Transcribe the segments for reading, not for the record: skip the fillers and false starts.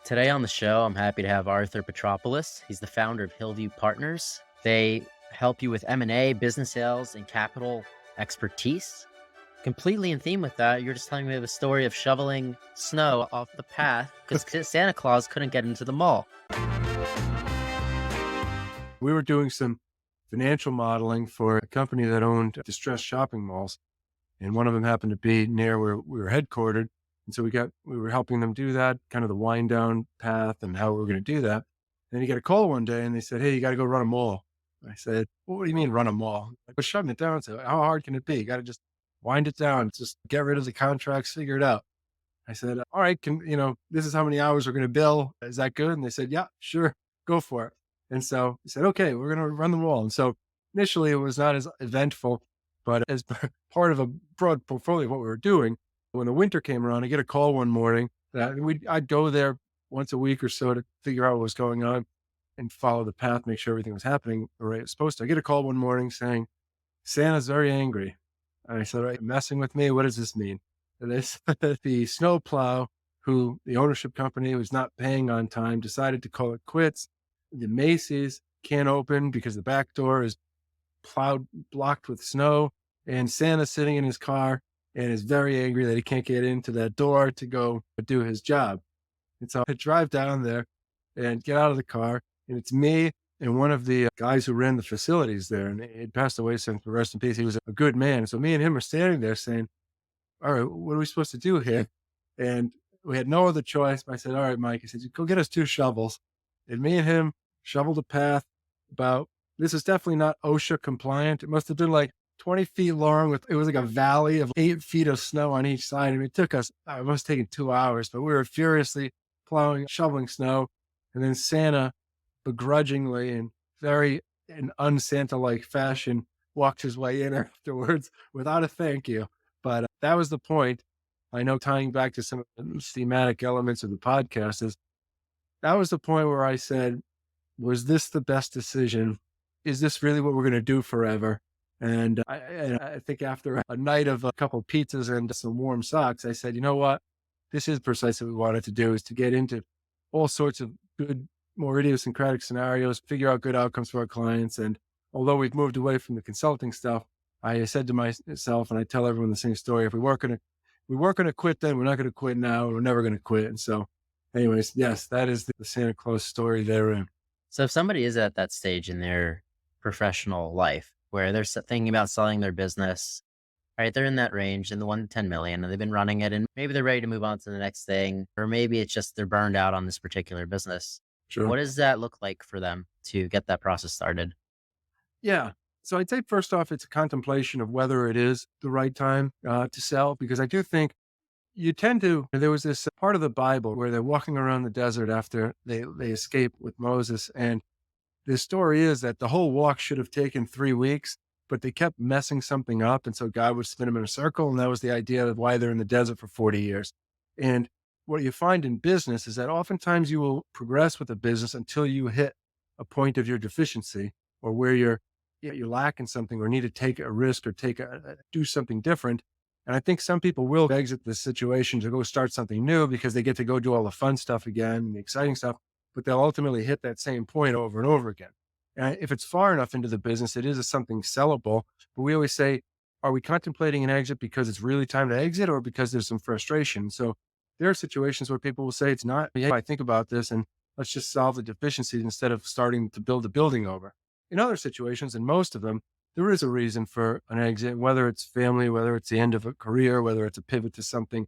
Today on the show, I'm happy to have Arthur Petropoulos. He's the founder of Hillview Partners. They help you with M&A, business sales, and capital expertise. Completely in theme with that, you're just telling me the story of shoveling snow off the path because Santa Claus couldn't get into the mall. We were doing some financial modeling for a company that owned distressed shopping malls, and one of them happened to be near where we were headquartered. And so we were helping them do that, kind of the wind down path and how we were going to do that. And then you get a call one day and they said, "Hey, you got to go run a mall." I said, "Well, what do you mean run a mall?" I was shutting it down. So how hard can it be? You got to just wind it down, just get rid of the contracts, figure it out. I said, "All right, this is how many hours we're going to bill. Is that good?" And they said, "Yeah, sure, go for it." And so we said, "Okay, we're going to run the wall." And so initially it was not as eventful, but as part of a broad portfolio of what we were doing, when the winter came around, I get a call one morning that I'd go there once a week or so to figure out what was going on and follow the path, make sure everything was happening the way it was supposed to. I get a call one morning saying, "Santa's very angry." And I said, "Are you messing with me? What does this mean?" And they said that the snowplow, who the ownership company was not paying on time, decided to call it quits. The Macy's can't open because the back door is blocked with snow. And Santa's sitting in his car and is very angry that he can't get into that door to go do his job. And so I drive down there and get out of the car, and it's me and one of the guys who ran the facilities there. And he'd passed away since, rest in peace. He was a good man. So me and him are standing there saying, "All right, what are we supposed to do here?" And we had no other choice. I said, "All right, Mike," I said, "go get us two shovels." And me and him shoveled a path this is definitely not OSHA compliant. It must have been like 20 feet long it was like a valley of 8 feet of snow on each side. I mean, it took us, it must have taken 2 hours, but we were furiously shoveling snow. And then Santa begrudgingly and very in un-Santa-like fashion walked his way in afterwards without a thank you. But that was the point. I know, tying back to some of the thematic elements of the podcast, is that was the point where I said, was this the best decision? Is this really what we're going to do forever? And I think after a night of a couple of pizzas and some warm socks, I said, you know what? This is precisely what we wanted to do, is to get into all sorts of good, more idiosyncratic scenarios, figure out good outcomes for our clients. And although we've moved away from the consulting stuff, I said to myself, and I tell everyone the same story, if we weren't going to quit then, we're not going to quit now. We're never going to quit. And so anyways, yes, that is the Santa Claus story therein. So if somebody is at that stage in their professional life where they're thinking about selling their business, right? They're in that range in the 1 to 10 million and they've been running it and maybe they're ready to move on to the next thing, or maybe it's just they're burned out on this particular business. Sure. What does that look like for them to get that process started? Yeah. So I'd say first off, it's a contemplation of whether it is the right time to sell, because I do think there was this part of the Bible where they're walking around the desert after they escape with Moses. And the story is that the whole walk should have taken 3 weeks, but they kept messing something up. And so God would spin them in a circle. And that was the idea of why they're in the desert for 40 years. And what you find in business is that oftentimes you will progress with a business until you hit a point of your deficiency, or where you're lacking something, or need to take a risk, or do something different. And I think some people will exit this situation to go start something new because they get to go do all the fun stuff again and the exciting stuff, but they'll ultimately hit that same point over and over again. And if it's far enough into the business, it is something sellable. But we always say, are we contemplating an exit because it's really time to exit, or because there's some frustration? So there are situations where people will say, it's not, yeah, I think about this and let's just solve the deficiencies instead of starting to build the building over. In other situations, and most of them, there is a reason for an exit, whether it's family, whether it's the end of a career, whether it's a pivot to something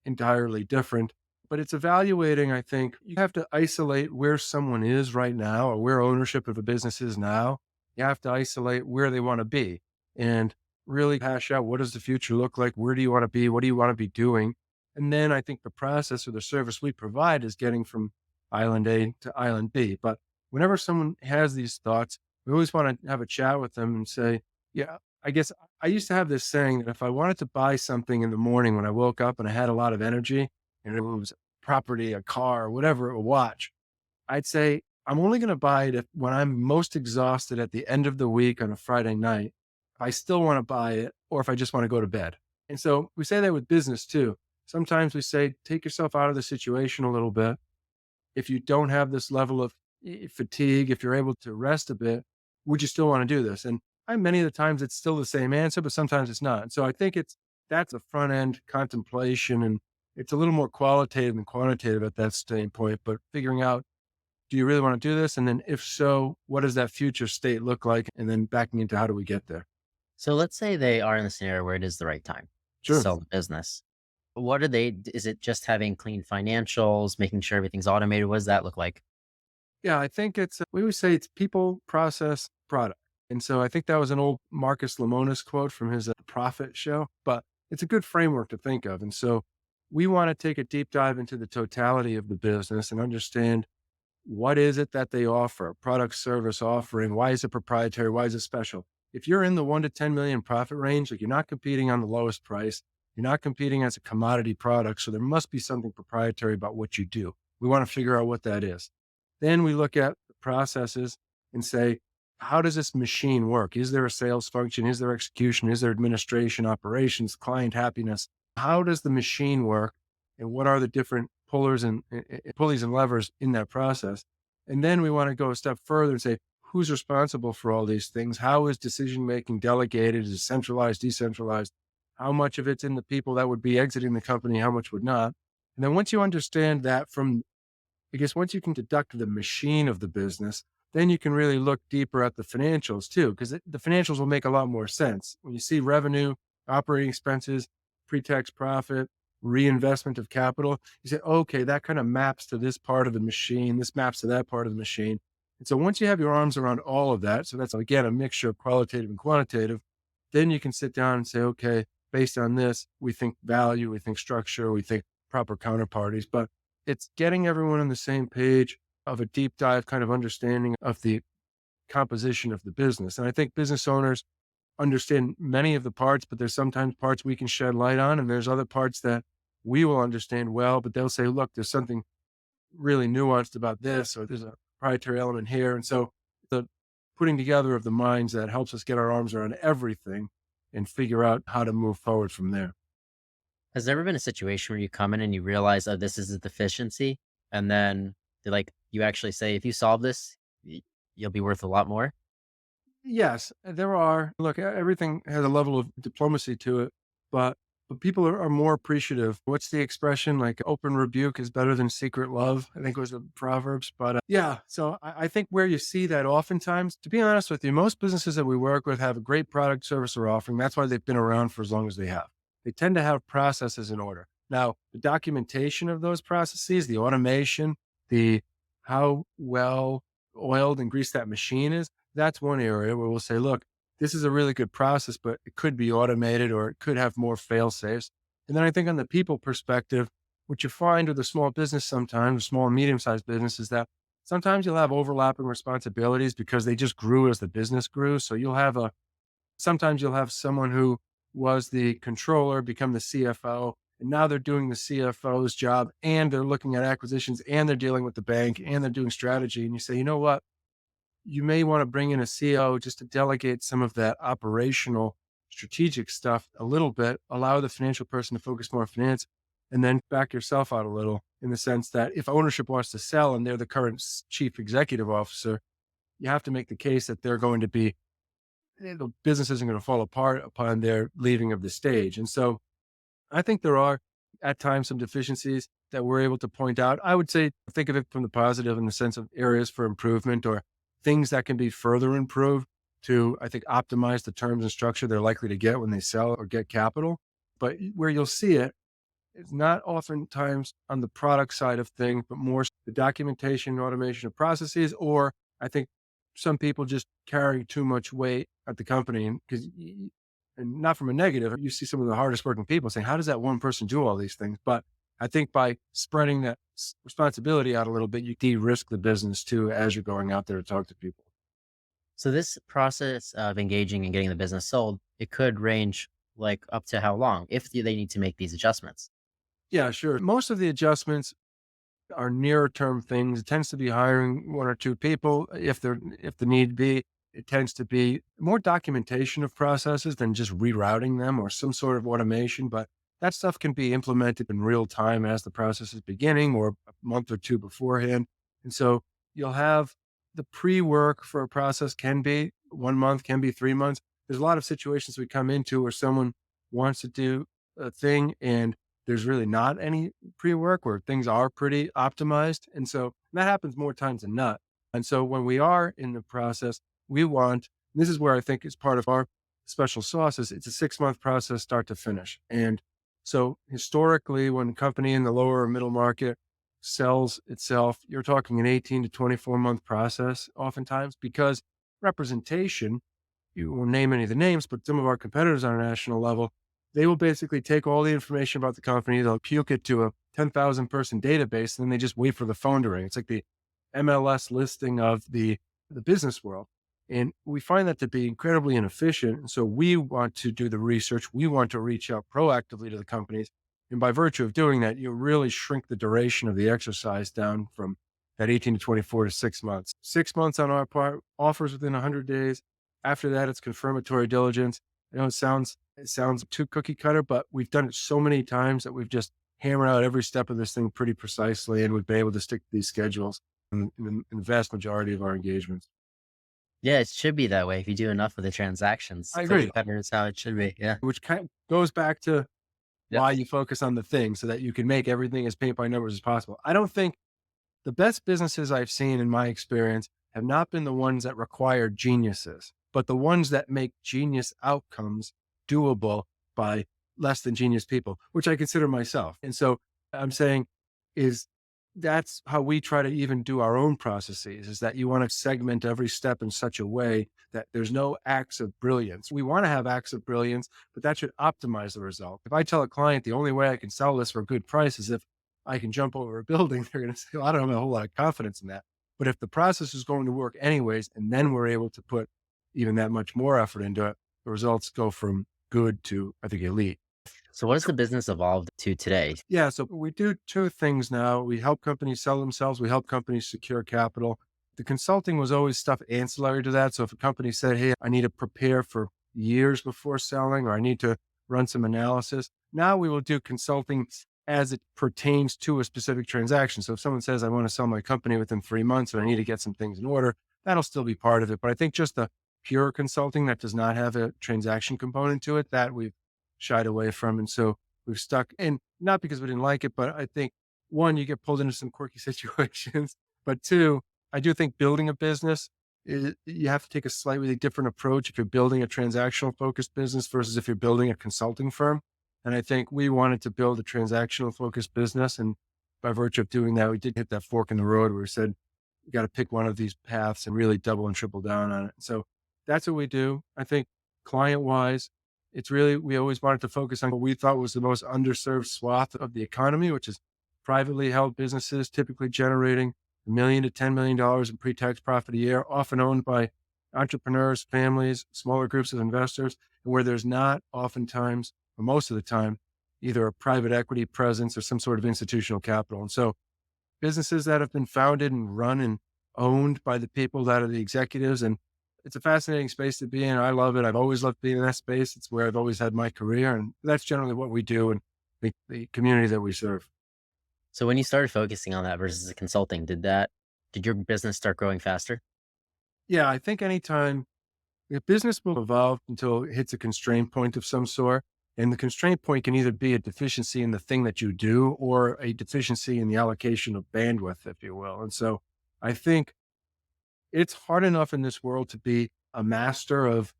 entirely different. But it's evaluating, I think, you have to isolate where someone is right now, or where ownership of a business is now. You have to isolate where they want to be and really hash out, what does the future look like? Where do you want to be? What do you want to be doing? And then I think the process or the service we provide is getting from island A to island B. But whenever someone has these thoughts, we always want to have a chat with them and say, yeah, I guess I used to have this saying that if I wanted to buy something in the morning when I woke up and I had a lot of energy, and it was property, a car, whatever, a watch, I'd say, I'm only going to buy it when I'm most exhausted at the end of the week on a Friday night. If I still want to buy it, or if I just want to go to bed. And so we say that with business too. Sometimes we say, take yourself out of the situation a little bit. if you don't have this level of fatigue, if you're able to rest a bit, would you still want to do this? And many of the times it's still the same answer, but sometimes it's not. So I think that's a front end contemplation, and it's a little more qualitative than quantitative at that standpoint, but figuring out, do you really want to do this? And then if so, what does that future state look like? And then backing into how do we get there? So let's say they are in the scenario where it is the right time to Sure. sell the business. What are they? Is it just having clean financials, making sure everything's automated? What does that look like? Yeah, I think we always say it's people, process, product. And so I think that was an old Marcus Lemonis quote from his Profit show, but it's a good framework to think of. And so we want to take a deep dive into the totality of the business and understand, what is it that they offer? Product, service offering. Why is it proprietary? Why is it special? If you're in the 1 to 10 million profit range, like, you're not competing on the lowest price, you're not competing as a commodity product. So there must be something proprietary about what you do. We want to figure out what that is. Then we look at the processes and say, how does this machine work? Is there a sales function? Is there execution? Is there administration, operations, client happiness? How does the machine work? And what are the different pullers and pulleys and levers in that process? And then we want to go a step further and say, who's responsible for all these things? How is decision making delegated? Is it centralized, decentralized? How much of it's in the people that would be exiting the company? How much would not? And then once you understand that, once you can deduct the machine of the business, then you can really look deeper at the financials too, because the financials will make a lot more sense. When you see revenue, operating expenses, pre-tax profit, reinvestment of capital, you say, okay, that kind of maps to this part of the machine. This maps to that part of the machine. And so once you have your arms around all of that, so that's again a mixture of qualitative and quantitative, then you can sit down and say, okay, based on this, we think value, we think structure, we think proper counterparties. But it's getting everyone on the same page of a deep dive kind of understanding of the composition of the business. And I think business owners understand many of the parts, but there's sometimes parts we can shed light on, and there's other parts that we will understand well, but they'll say, look, there's something really nuanced about this, or there's a proprietary element here. And so the putting together of the minds that helps us get our arms around everything and figure out how to move forward from there. Has there ever been a situation where you come in and you realize, oh, this is a deficiency, and then you actually say, if you solve this, you'll be worth a lot more? Yes, there are. Look, everything has a level of diplomacy to it, but people are more appreciative. What's the expression? Like, open rebuke is better than secret love, I think was the Proverbs. But yeah, so I think where you see that oftentimes, to be honest with you, most businesses that we work with have a great product, service, or offering. That's why they've been around for as long as they have. They tend to have processes in order. Now, the documentation of those processes, the automation, the how well oiled and greased that machine is, that's one area where we'll say, look, this is a really good process, but it could be automated or it could have more fail safes. And then I think on the people perspective, what you find with a small business sometimes, small and medium sized business, is that sometimes you'll have overlapping responsibilities because they just grew as the business grew. So sometimes you'll have someone who was the controller become the CFO, and now they're doing the CFO's job, and they're looking at acquisitions, and they're dealing with the bank, and they're doing strategy. And you say, you know what? You may want to bring in a CEO just to delegate some of that operational strategic stuff a little bit, allow the financial person to focus more on finance, and then back yourself out a little, in the sense that if ownership wants to sell and they're the current chief executive officer, you have to make the case that they're going to be, the business isn't going to fall apart upon their leaving of the stage. And so I think there are at times some deficiencies that we're able to point out. I would say, think of it from the positive in the sense of areas for improvement or things that can be further improved to, I think, optimize the terms and structure they're likely to get when they sell or get capital. But where you'll see it, it's not oftentimes on the product side of things, but more the documentation and automation of processes, or I think some people just carry too much weight at the company because, and not from a negative, you see some of the hardest working people saying, how does that one person do all these things? But I think by spreading that responsibility out a little bit, you de-risk the business too as you're going out there to talk to people. So this process of engaging and getting the business sold, it could range like up to how long if they need to make these adjustments. Yeah, sure. Most of the adjustments are nearer term things. It tends to be hiring one or two people if the need be. It tends to be more documentation of processes than just rerouting them or some sort of automation. But that stuff can be implemented in real time as the process is beginning or a month or two beforehand. And so you'll have the pre-work for a process can be 1 month, can be 3 months. There's a lot of situations we come into where someone wants to do a thing and there's really not any pre-work where things are pretty optimized. And so that happens more times than not. And so when we are in the process, we want, this is where I think is part of our special sauces. It's a 6-month process, start to finish. And so historically, when a company in the lower or middle market sells itself, you're talking an 18 to 24-month process oftentimes because representation, you won't name any of the names, but some of our competitors on a national level, they will basically take all the information about the company, they'll puke it to a 10,000 person database, and then they just wait for the phone to ring. It's like the MLS listing of the business world. And we find that to be incredibly inefficient. And so we want to do the research. We want to reach out proactively to the companies. And by virtue of doing that, you really shrink the duration of the exercise down from that 18 to 24 to 6 months. 6 months on our part, offers within 100 days. After that, it's confirmatory diligence. It sounds too cookie cutter, but we've done it so many times that we've just hammered out every step of this thing pretty precisely, and we've been able to stick to these schedules in the vast majority of our engagements. Yeah, it should be that way if you do enough of the transactions. I Cookie agree, cutter is how it should be. Yeah. which kind of goes back to Yep. why you focus on the thing so that you can make everything as paint by numbers as possible. I don't think the best businesses I've seen in my experience have not been the ones that require geniuses, but the ones that make genius outcomes doable by less than genius people, which I consider myself. And so I'm saying is that's how we try to even do our own processes, is that you want to segment every step in such a way that there's no acts of brilliance. We want to have acts of brilliance, but that should optimize the result. If I tell a client the only way I can sell this for a good price is if I can jump over a building, they're going to say, well, I don't have a whole lot of confidence in that. But if the process is going to work anyways, and then we're able to put even that much more effort into it, the results go from good to, I think, elite. So what has the business evolved to today? Yeah, so we do two things now. We help companies sell themselves, we help companies secure capital. The consulting was always stuff ancillary to that. So if a company said, hey, I need to prepare for years before selling, or I need to run some analysis, now we will do consulting as it pertains to a specific transaction. So if someone says, I want to sell my company within 3 months and I need to get some things in order, that'll still be part of it. But I think just the pure consulting that does not have a transaction component to it, that we've shied away from. And so we've stuck in, not because we didn't like it, but I think one, you get pulled into some quirky situations, but two, I do think building a business, you have to take a slightly different approach if you're building a transactional focused business versus if you're building a consulting firm. And I think we wanted to build a transactional focused business. And by virtue of doing that, we did hit that fork in the road where we said, you got to pick one of these paths and really double and triple down on it. So that's what we do. I think client wise, it's really, we always wanted to focus on what we thought was the most underserved swath of the economy, which is privately held businesses, typically generating $1 million to $10 million in pre-tax profit a year, often owned by entrepreneurs, families, smaller groups of investors, and where there's not oftentimes, or most of the time, either a private equity presence or some sort of institutional capital. And so businesses that have been founded and run and owned by the people that are the executives. And it's a fascinating space to be in. I love it. I've always loved being in that space. It's where I've always had my career. And that's generally what we do and the community that we serve. So when you started focusing on that versus the consulting, did your business start growing faster? Yeah, I think anytime the business will evolve until it hits a constraint point of some sort. And the constraint point can either be a deficiency in the thing that you do or a deficiency in the allocation of bandwidth, if you will. And so I think it's hard enough in this world to be a master of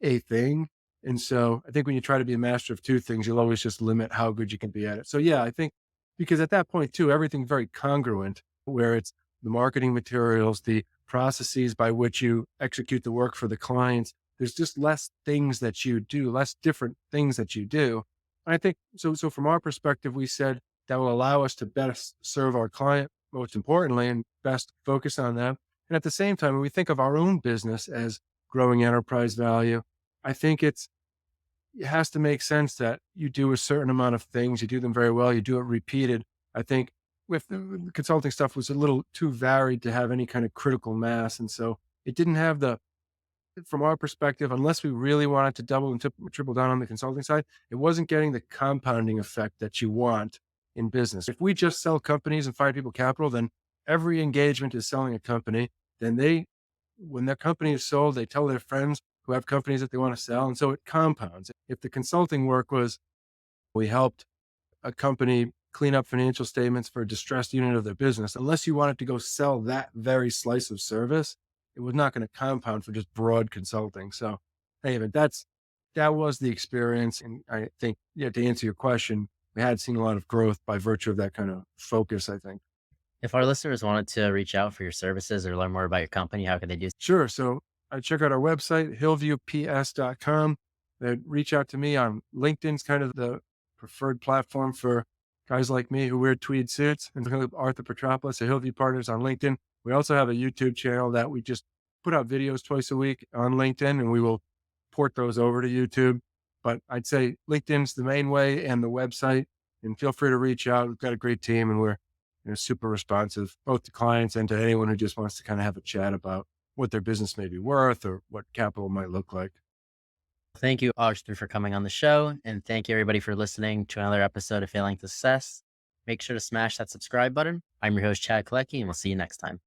a thing. And so I think when you try to be a master of two things, you'll always just limit how good you can be at it. So yeah, I think because at that point too, everything's very congruent, where it's the marketing materials, the processes by which you execute the work for the clients. There's just less things that you do, less different things that you do. And I think so. So from our perspective, we said that will allow us to best serve our client, most importantly, and best focus on them. And at the same time, when we think of our own business as growing enterprise value, I think it has to make sense that you do a certain amount of things, you do them very well, you do it repeated. I think with the consulting stuff was a little too varied to have any kind of critical mass. And so it didn't have from our perspective, unless we really wanted to double and triple down on the consulting side, it wasn't getting the compounding effect that you want in business. If we just sell companies and fire people capital, then every engagement is selling a company. Then when their company is sold, they tell their friends who have companies that they want to sell. And so it compounds. If the consulting work was, we helped a company clean up financial statements for a distressed unit of their business, unless you wanted to go sell that very slice of service, it was not going to compound for just broad consulting. So, hey, but that was the experience. And I think, yeah, to answer your question, we had seen a lot of growth by virtue of that kind of focus, I think. If our listeners wanted to reach out for your services or learn more about your company, how could they do? Sure. So I check out our website, hillviewps.com. They reach out to me on LinkedIn's kind of the preferred platform for guys like me who wear tweed suits, and Arthur Petropoulos at Hillview Partners on LinkedIn. We also have a YouTube channel that we just put out videos twice a week on LinkedIn, and we will port those over to YouTube. But I'd say LinkedIn's the main way, and the website, and feel free to reach out. We've got a great team, and we're super responsive, both to clients and to anyone who just wants to kind of have a chat about what their business may be worth or what capital might look like. Thank you, Arthur, for coming on the show. And thank you, everybody, for listening to another episode of Failing to Success. Make sure to smash that subscribe button. I'm your host, Chad Kalecki, and we'll see you next time.